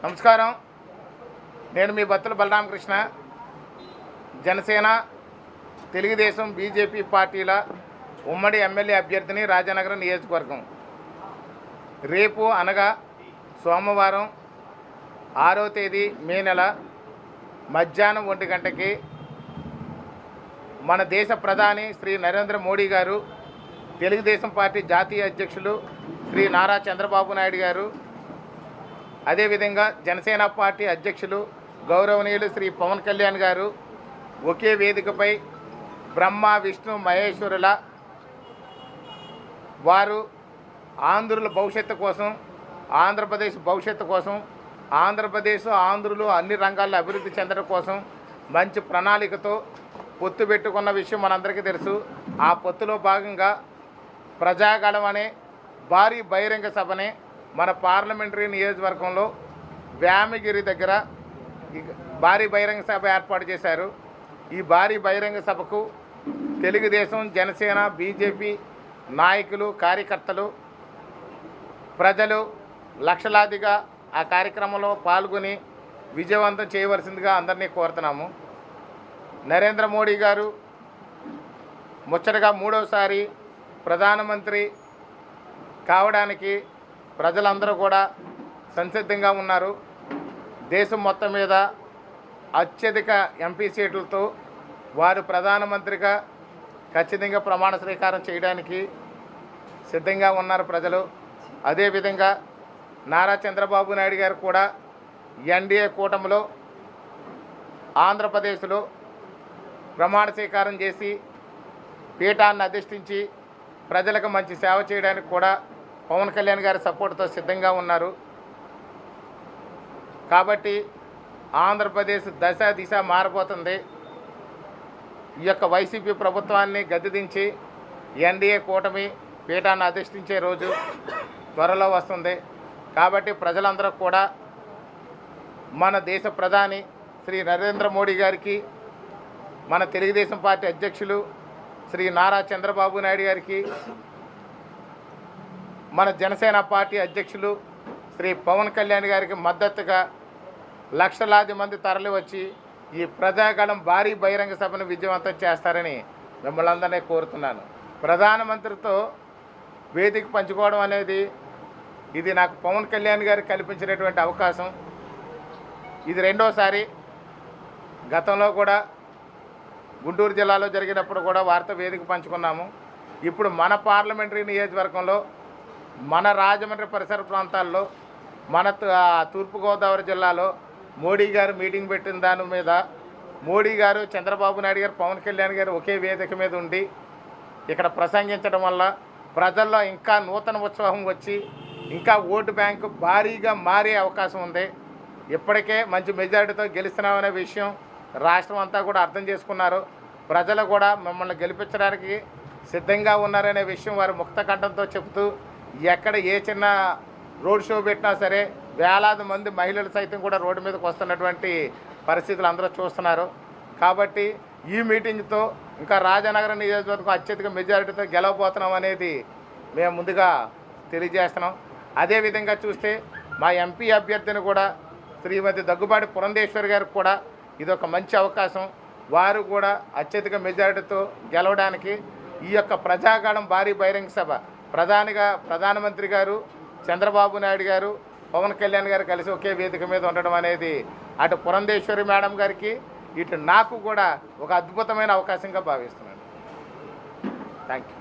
నమస్కారం. నేను మీ బత్తుల బలరామకృష్ణ. జనసేన, తెలుగుదేశం, బీజేపీ పార్టీల ఉమ్మడి ఎమ్మెల్యే అభ్యర్థిని రాజానగరం నియోజకవర్గం. రేపు అనగా సోమవారం 6వ తేదీ మే నెల మధ్యాహ్నం 1 గంటకి మన దేశ ప్రధాని శ్రీ నరేంద్ర మోడీ గారు, తెలుగుదేశం పార్టీ జాతీయ అధ్యక్షులు శ్రీ నారా చంద్రబాబు నాయుడు గారు, అదేవిధంగా జనసేన పార్టీ అధ్యక్షులు గౌరవనీయులు శ్రీ పవన్ కళ్యాణ్ గారు ఒకే వేదికపై బ్రహ్మ విష్ణు మహేశ్వరుల వారు ఆంధ్రుల భవిష్యత్తు కోసం, ఆంధ్రప్రదేశ్ భవిష్యత్తు కోసం, ఆంధ్రులు అన్ని రంగాల్లో అభివృద్ధి చెందడం కోసం మంచి ప్రణాళికతో పొత్తు పెట్టుకున్న విషయం మనందరికీ తెలుసు. ఆ పొత్తులో భాగంగా ప్రజాగళం అనే భారీ బహిరంగ సభని మన పార్లమెంటరీ నియోజకవర్గంలో వ్యామగిరి దగ్గర భారీ బహిరంగ సభ ఏర్పాటు చేశారు. ఈ భారీ బహిరంగ సభకు తెలుగుదేశం, జనసేన, బీజేపీ నాయకులు, కార్యకర్తలు, ప్రజలు లక్షలాదిగా ఆ కార్యక్రమంలో పాల్గొని విజయవంతం చేయవలసిందిగా అందరినీ కోరుతున్నాము. నరేంద్ర మోడీ గారు ముచ్చటగా 3వసారి ప్రధానమంత్రి కావడానికి ప్రజలందరూ కూడా సంసిద్ధంగా ఉన్నారు. దేశం మొత్తం మీద అత్యధిక ఎంపీ సీట్లతో వారు ప్రధానమంత్రిగా ఖచ్చితంగా ప్రమాణ స్వీకారం చేయడానికి సిద్ధంగా ఉన్నారు ప్రజలు. అదేవిధంగా నారా చంద్రబాబు నాయుడు గారు కూడా ఎన్డీఏ కూటమిలో ఆంధ్రప్రదేశ్లో ప్రమాణ స్వీకారం చేసి పీఠాన్ని అధిష్ఠించి ప్రజలకు మంచి సేవ చేయడానికి కూడా పవన్ కళ్యాణ్ గారి సపోర్ట్తో సిద్ధంగా ఉన్నారు. కాబట్టి ఆంధ్రప్రదేశ్ దిశ మారబోతుంది. ఈ యొక్క వైసీపీ ప్రభుత్వాన్ని గద్దెదించి ఎన్డీఏ కూటమి పీఠాన్ని అధిష్ఠించే రోజు త్వరలో వస్తుంది. కాబట్టి ప్రజలందరూ కూడా మన దేశ ప్రధాని శ్రీ నరేంద్ర మోడీ గారికి, మన తెలుగుదేశం పార్టీ అధ్యక్షులు శ్రీ నారా చంద్రబాబు నాయుడు గారికి, మన జనసేన పార్టీ అధ్యక్షులు శ్రీ పవన్ కళ్యాణ్ గారికి మద్దతుగా లక్షలాది మంది తరలి వచ్చి ఈ ప్రజాగళం భారీ బహిరంగ సభను విజయవంతం చేస్తారని మిమ్మల్ని అందరినీ కోరుతున్నాను. ప్రధానమంత్రితో వేదిక పంచుకోవడం అనేది ఇది నాకు పవన్ కళ్యాణ్ గారు కల్పించినటువంటి అవకాశం. ఇది 2వసారి. గతంలో కూడా గుంటూరు జిల్లాలో జరిగినప్పుడు కూడా వారితో వేదిక పంచుకున్నాము. ఇప్పుడు మన పార్లమెంటరీ నియోజకవర్గంలో, మన రాజమండ్రి పరిసర ప్రాంతాల్లో, మన తూర్పుగోదావరి జిల్లాలో మోడీ గారు మీటింగ్ పెట్టిన దాని మీద మోడీ గారు, చంద్రబాబు నాయుడు గారు, పవన్ కళ్యాణ్ గారు ఒకే వేదిక మీద ఉండి ఇక్కడ ప్రసంగించడం వల్ల ప్రజల్లో ఇంకా నూతన ఉత్సాహం వచ్చి ఇంకా ఓటు బ్యాంకు భారీగా మారే అవకాశం ఉంది. ఇప్పటికే మంచి మెజారిటీతో గెలుస్తున్నామనే విషయం రాష్ట్రం అంతా కూడా అర్థం చేసుకున్నారు. ప్రజలు కూడా మిమ్మల్ని గెలిపించడానికి సిద్ధంగా ఉన్నారనే విషయం వారు ముక్త కంఠంతో చెబుతూ ఎక్కడ ఏ చిన్న రోడ్ షో పెట్టినా సరే వేలాది మంది మహిళలు సైతం కూడా రోడ్డు మీదకి వస్తున్నటువంటి పరిస్థితులు అందరూ చూస్తున్నారు. కాబట్టి ఈ మీటింగ్తో ఇంకా రాజానగరం నియోజకవర్గం అత్యధిక మెజారిటీతో గెలవబోతున్నాం అనేది మేము ముందుగా తెలియజేస్తున్నాం. అదేవిధంగా చూస్తే మా ఎంపీ అభ్యర్థిని కూడా శ్రీమతి దగ్గుబాటి పురంధేశ్వరి గారికి కూడా ఇదొక మంచి అవకాశం. వారు కూడా అత్యధిక మెజారిటీతో గెలవడానికి ఈ యొక్క ప్రజాగళం భారీ బహిరంగ సభ ప్రధానమంత్రి గారు, చంద్రబాబు నాయుడు గారు, పవన్ కళ్యాణ్ గారు కలిసి ఒకే వేదిక మీద ఉండడం అనేది అటు పురంధేశ్వరి మేడం గారికి, ఇటు నాకు కూడా ఒక అద్భుతమైన అవకాశంగా భావిస్తున్నాను. Thank you.